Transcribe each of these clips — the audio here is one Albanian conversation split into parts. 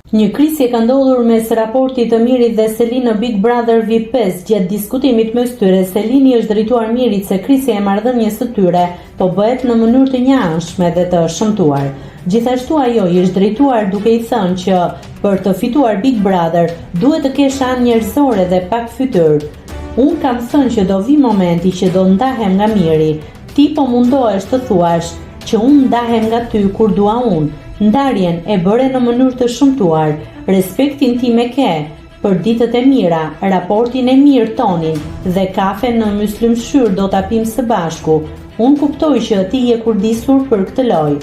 Një krisje ka ndodhur mes raportit të Mirit dhe Selin në Big Brother VIP5. Gjatë diskutimit mes tyre, Selini është drejtuar Mirit se krisja e marrëdhënies së tyre po bëhet në mënyrë të njëanshme dhe të shëmtuar. Gjithashtu ajo i është drejtuar duke i thënë që për të fituar Big Brother duhet të kesh anë njerëzore dhe pak fytyrë. Unë kam thënë që do vi momenti që do ndahem nga Miri. Ti po mundohesh të thuash që unë ndahem nga ty kur dua unë. Ndarjen e bëre në mënyrë të shëmtuar, respektin ti me ke, për ditët e mira, raportin e mirë tonin dhe kafe në myslymshyr do ta pim së bashku. Unë kuptoj që ti je kurdisur për këtë lojë.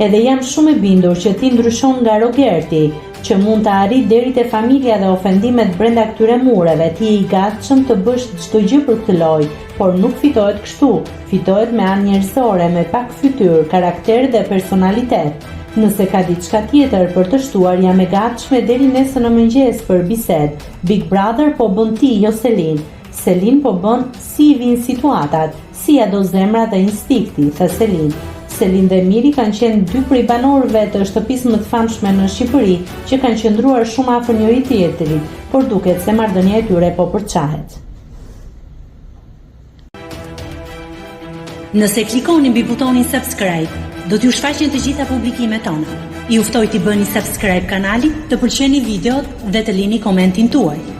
Edhe jam shumë e bindur që ti ndryshon nga Rogerti, që mund të arrit deri te familja dhe ofendimet brenda këtyre mureve. Ti je i gatshëm të bësh çdo gjë për këtë lojë, por nuk fitohet kështu. Fitohet me anë njerëzore, me pak fytyrë, karakter dhe personalitet. Nëse ka diçka tjetër për të shtuar, jam e gatshme deri nesër në mëngjes për bisedë. Big Brother po bën ti, jo Selin. Selin po bën si i vijnë situatat, si ja do zemra dhe instikti, tha Selin. Selin dhe Miri kanë qenë dy prej banorëve të shtëpisë më të famshme në Shqipëri që kanë qëndruar shumë afër njëri tjetrit, por duket se marrëdhënia e tyre po përçahet. Nëse klikoni mbi butonin subscribe, do t'ju shfaqen të gjitha publikimet tona. Ju ftoj t'i bëni subscribe kanalit, të pëlqeni videot dhe të lini komentin tuaj.